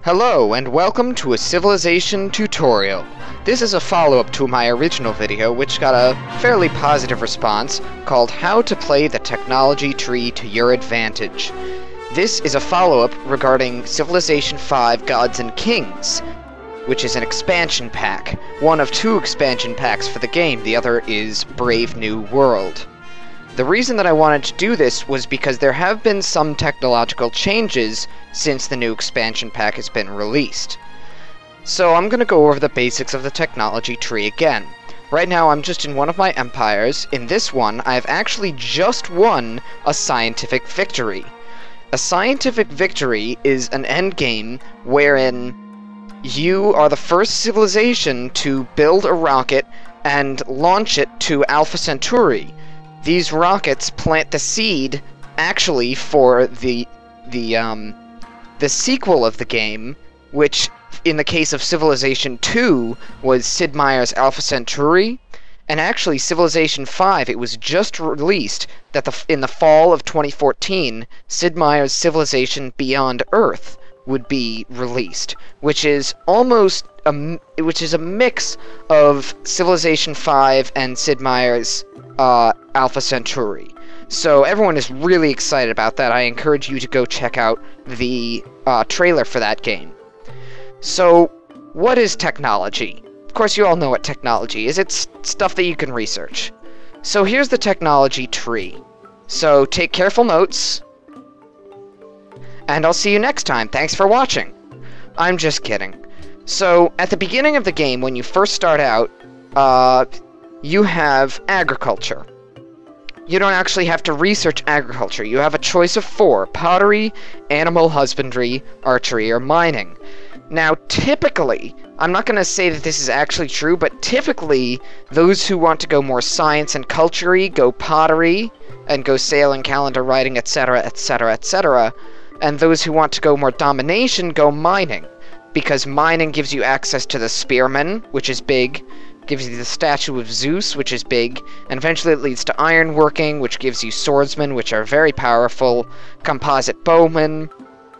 Hello, and welcome to a Civilization tutorial. This is a follow-up to my original video, which got a fairly positive response, called How to Play the Technology Tree to Your Advantage. This is a follow-up regarding Civilization 5 Gods and Kings, which is an expansion pack. One of two expansion packs for the game, the other is Brave New World. The reason that I wanted to do this was because there have been some technological changes since the new expansion pack has been released. So I'm going to go over the basics of the technology tree again. Right now I'm just in one of my empires. In this one, I've actually just won a scientific victory. A scientific victory is an endgame wherein you are the first civilization to build a rocket and launch it to Alpha Centauri. These rockets plant the seed, actually, for the sequel of the game, which, in the case of Civilization 2, was Sid Meier's Alpha Centauri, and actually Civilization 5, it was just released that in the fall of 2014, Sid Meier's Civilization Beyond Earth would be released, which is a mix of Civilization 5 and Sid Meier's Alpha Centauri. So everyone is really excited about that. I encourage you to go check out the trailer for that game. So, what is technology? Of course, you all know what technology is. It's stuff that you can research. So here's the technology tree. So take careful notes, and I'll see you next time. Thanks for watching. I'm just kidding. So, at the beginning of the game, when you first start out, you have agriculture. You don't actually have to research agriculture. You have a choice of 4: pottery, animal husbandry, archery, or mining. Now, typically, I'm not going to say that this is actually true, but typically, those who want to go more science and culture-y go pottery, and go sailing, calendar writing, etc., etc., etc., and those who want to go more domination go mining, because mining gives you access to the spearmen, which is big, gives you the statue of Zeus, which is big, and eventually it leads to ironworking, which gives you swordsmen, which are very powerful, composite bowmen,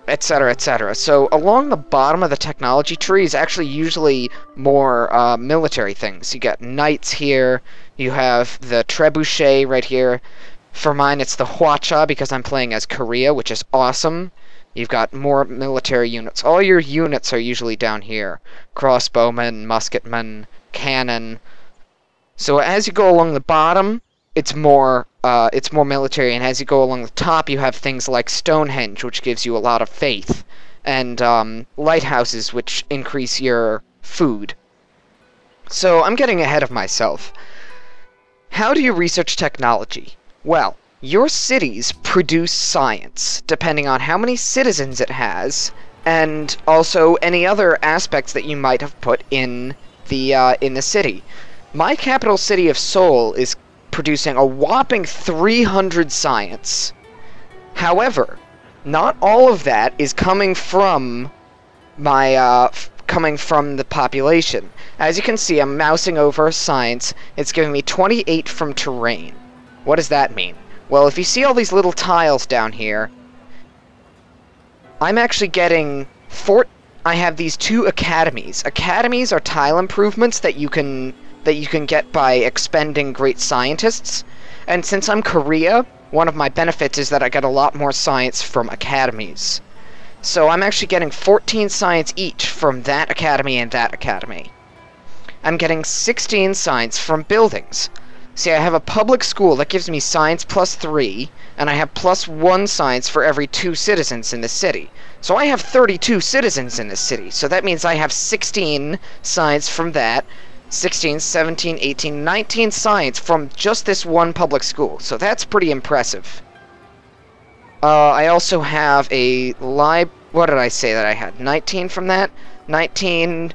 etc., etc. So along the bottom of the technology tree is actually usually more military things. You got knights here, you have the trebuchet right here. For mine it's the Hwacha, because I'm playing as Korea, which is awesome. You've got more military units. All your units are usually down here. Crossbowmen, musketmen, cannon. So as you go along the bottom, it's more military, and as you go along the top, you have things like Stonehenge, which gives you a lot of faith, and lighthouses, which increase your food. So I'm getting ahead of myself. How do you research technology? Well, your cities produce science, depending on how many citizens it has, and also any other aspects that you might have put in the city. My capital city of Seoul is producing a whopping 300 science. However, not all of that is coming from my coming from the population. As you can see, I'm mousing over science. It's giving me 28 from terrain. What does that mean? Well, if you see all these little tiles down here, I'm actually getting I have these 2 academies. Academies are tile improvements that you can get by expending great scientists. And since I'm Korea, one of my benefits is that I get a lot more science from academies. So I'm actually getting 14 science each from that academy and that academy. I'm getting 16 science from buildings. See, I have a public school that gives me science +3, and I have +1 science for every 2 citizens in the city. So I have 32 citizens in this city, so that means I have 16 science from that, 16, 17, 18, 19 science from just this one public school, so that's pretty impressive. I also have a what did I say that I had? 19 from that? 19...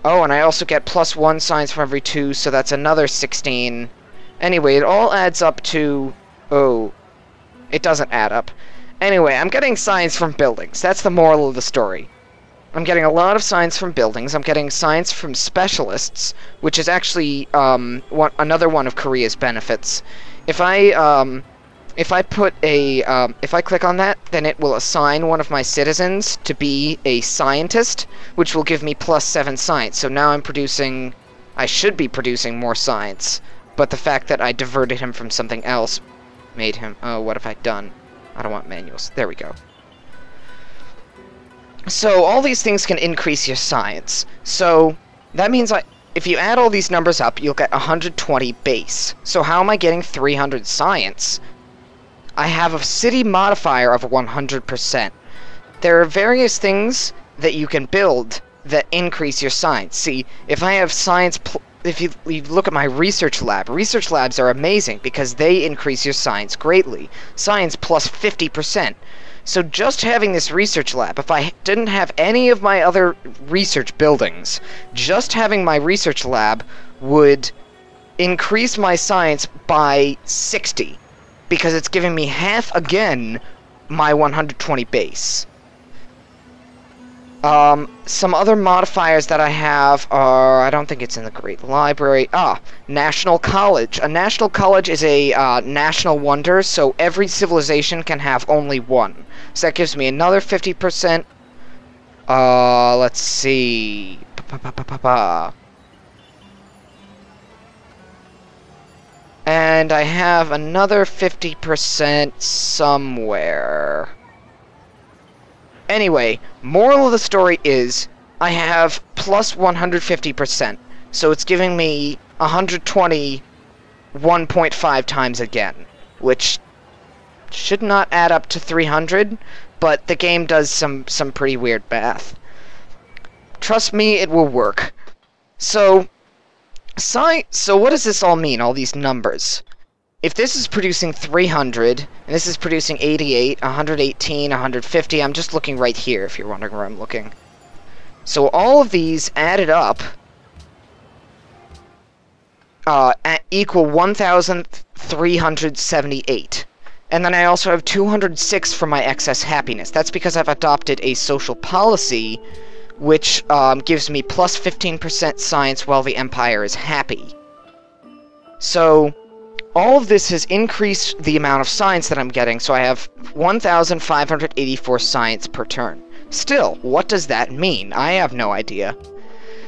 Oh, and I also get +1 science from every 2, so that's another 16. Anyway, it all adds up to... Oh, it doesn't add up. Anyway, I'm getting science from buildings. That's the moral of the story. I'm getting a lot of science from buildings. I'm getting science from specialists, which is actually another one of Korea's benefits. If I if I put a, if I click on that, then it will assign one of my citizens to be a scientist, which will give me +7 science. So now I'm producing, I should be producing more science, but the fact that I diverted him from something else made him, oh, what have I done? I don't want manuals. There we go. So all these things can increase your science. So that means if you add all these numbers up, you'll get 120 base. So how am I getting 300 science? I have a city modifier of 100%. There are various things that you can build that increase your science. See, if I have science, if you look at my research labs are amazing because they increase your science greatly. Science plus 50%. So just having this research lab, if I didn't have any of my other research buildings, just having my research lab would increase my science by 60, because it's giving me half again my 120 base. Some other modifiers that I have are, I don't think it's in the Great Library. National College. A national college is a national wonder, so every civilization can have only one. So that gives me another 50%. Let's see. And I have another 50% somewhere. Anyway, moral of the story is, I have plus 150%, so it's giving me 120 1.5 times again, which should not add up to 300, but the game does some pretty weird math. Trust me, it will work. So what does this all mean, all these numbers? If this is producing 300, and this is producing 88, 118, 150, I'm just looking right here, if you're wondering where I'm looking. So all of these added up equal 1,378. And then I also have 206 for my excess happiness. That's because I've adopted a social policy which gives me plus 15% science while the Empire is happy. So all of this has increased the amount of science that I'm getting, so I have 1,584 science per turn. Still, what does that mean? I have no idea.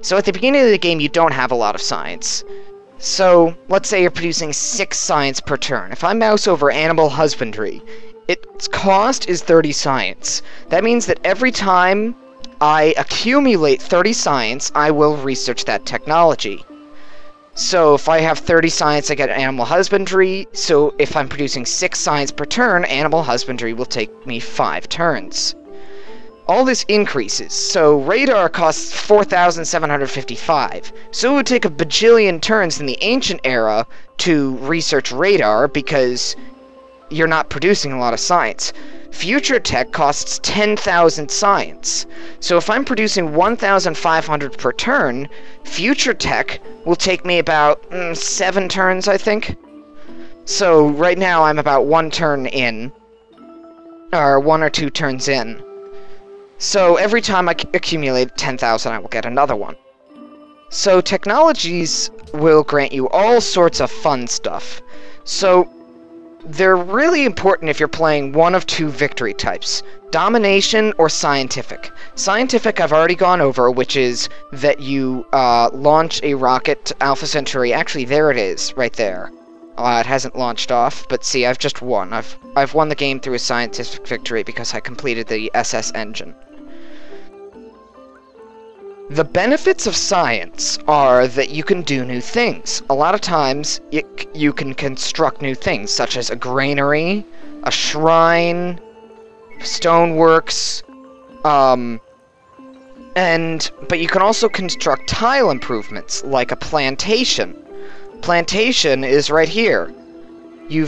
So at the beginning of the game, you don't have a lot of science. So, let's say you're producing 6 science per turn. If I mouse over animal husbandry, its cost is 30 science. That means that every time I accumulate 30 science, I will research that technology. So if I have 30 science, I get animal husbandry, so if I'm producing 6 science per turn, animal husbandry will take me 5 turns. All this increases, so radar costs 4,755, so it would take a bajillion turns in the ancient era to research radar because you're not producing a lot of science. Future tech costs 10,000 science. So if I'm producing 1,500 per turn, future tech will take me about 7 turns, I think. So right now I'm about 1 turn in, or 1 or 2 turns in. So every time I accumulate 10,000, I will get another one. So technologies will grant you all sorts of fun stuff. So they're really important if you're playing one of 2 victory types, domination or scientific. Scientific I've already gone over, which is that you launch a rocket to Alpha Centauri. Actually, there it is, right there. It hasn't launched off, but see, I've just won. I've won the game through a scientific victory because I completed the SS engine. The benefits of science are that you can do new things. A lot of times, you can construct new things, such as a granary, a shrine, stoneworks, but you can also construct tile improvements, like a plantation. Plantation is right here. You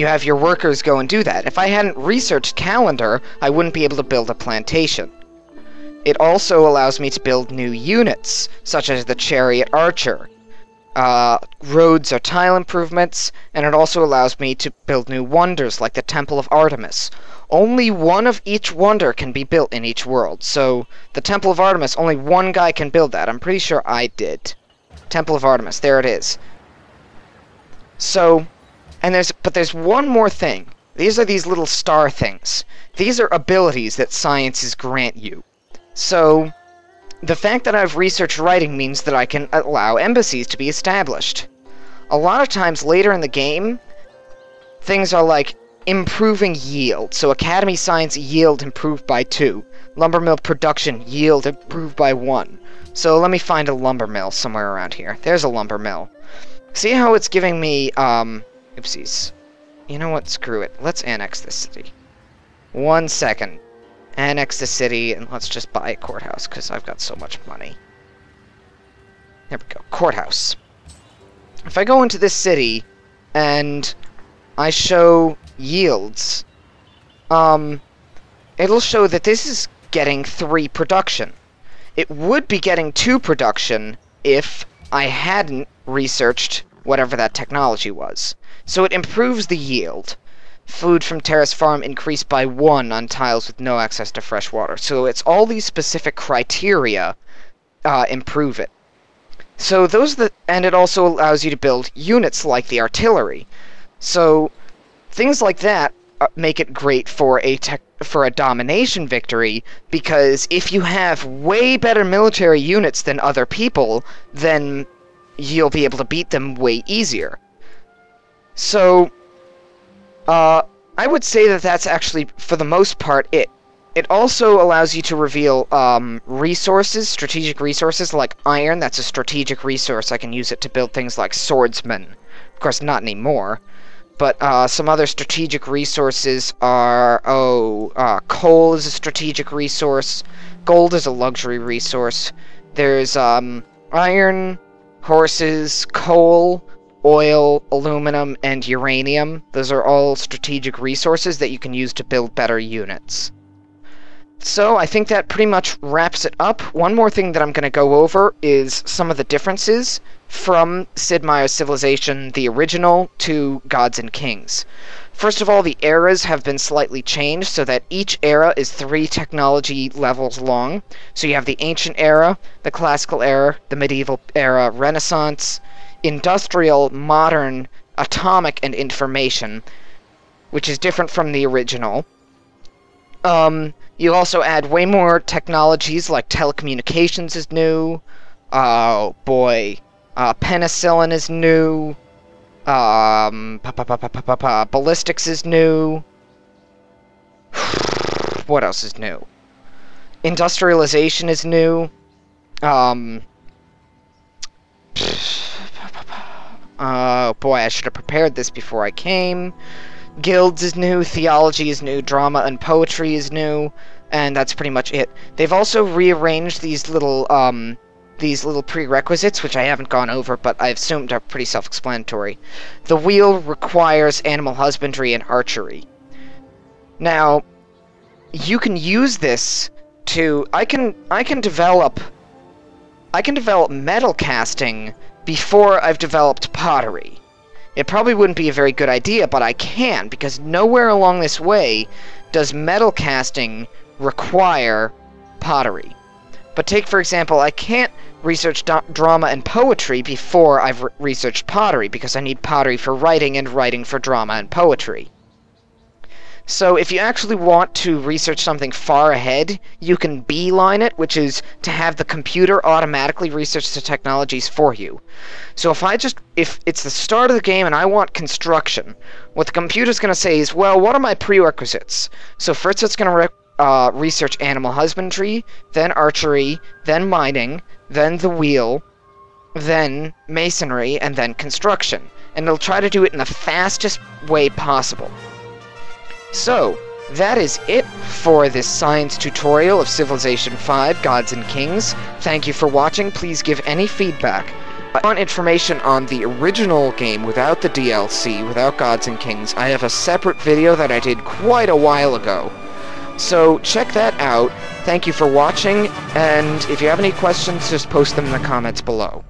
have your workers go and do that. If I hadn't researched calendar, I wouldn't be able to build a plantation. It also allows me to build new units, such as the Chariot Archer. Roads are tile improvements, and it also allows me to build new wonders, like the Temple of Artemis. Only one of each wonder can be built in each world, so the Temple of Artemis, only one guy can build that. I'm pretty sure I did. Temple of Artemis, there it is. So, And there's one more thing. These are these little star things. These are abilities that sciences grant you. So, the fact that I've researched writing means that I can allow embassies to be established. A lot of times later in the game, things are like improving yield. So Academy Science yield improved by 2. Lumber mill production yield improved by 1. So let me find a lumber mill somewhere around here. There's a lumber mill. See how it's giving me, oopsies. You know what? Screw it. Let's annex this city. 1 second. Annex the city, and let's just buy a courthouse, because I've got so much money. There we go. Courthouse. If I go into this city, and I show yields, it'll show that this is getting 3 production. It would be getting 2 production if I hadn't researched whatever that technology was. So it improves the yield. Food from terrace farm increased by 1 on tiles with no access to fresh water. So it's all these specific criteria improve it. So and it also allows you to build units like the artillery. So things like that make it great for a domination victory, because if you have way better military units than other people, then you'll be able to beat them way easier. So, I would say that that's actually, for the most part, it. It also allows you to reveal resources, strategic resources, like iron. That's a strategic resource. I can use it to build things like swordsmen. Of course, not anymore. But some other strategic resources are, coal is a strategic resource. Gold is a luxury resource. There's iron, horses, coal, oil, aluminum, and uranium. Those are all strategic resources that you can use to build better units. So I think that pretty much wraps it up. One more thing that I'm going to go over is some of the differences from Sid Meier's Civilization, the original, to Gods and Kings. First of all, the eras have been slightly changed so that each era is 3 technology levels long. So you have the Ancient Era, the Classical Era, the Medieval Era, Renaissance, Industrial, Modern, Atomic, and Information, which is different from the original. You also add way more technologies, like telecommunications is new. Oh boy. Penicillin is new. Ballistics is new. What else is new? Industrialization is new. Oh boy, I should have prepared this before I came. Guilds is new, theology is new, drama and poetry is new, and that's pretty much it. They've also rearranged these little prerequisites, which I haven't gone over, but I assumed are pretty self-explanatory. The wheel requires animal husbandry and archery. Now, you can use this to... I can develop metal casting before I've developed pottery. It probably wouldn't be a very good idea, but I can, because nowhere along this way does metal casting require pottery. But take, for example, I can't research drama and poetry before I've researched pottery, because I need pottery for writing and writing for drama and poetry. So if you actually want to research something far ahead, you can beeline it, which is to have the computer automatically research the technologies for you. So if it's the start of the game and I want construction, what the computer's going to say is, well, what are my prerequisites? So first it's going to research animal husbandry, then archery, then mining, then the wheel, then masonry, and then construction. And it'll try to do it in the fastest way possible. So, that is it for this science tutorial of Civilization 5, Gods and Kings. Thank you for watching. Please give any feedback. If you want information on the original game without the DLC, without Gods and Kings, I have a separate video that I did quite a while ago. So, check that out. Thank you for watching, and if you have any questions, just post them in the comments below.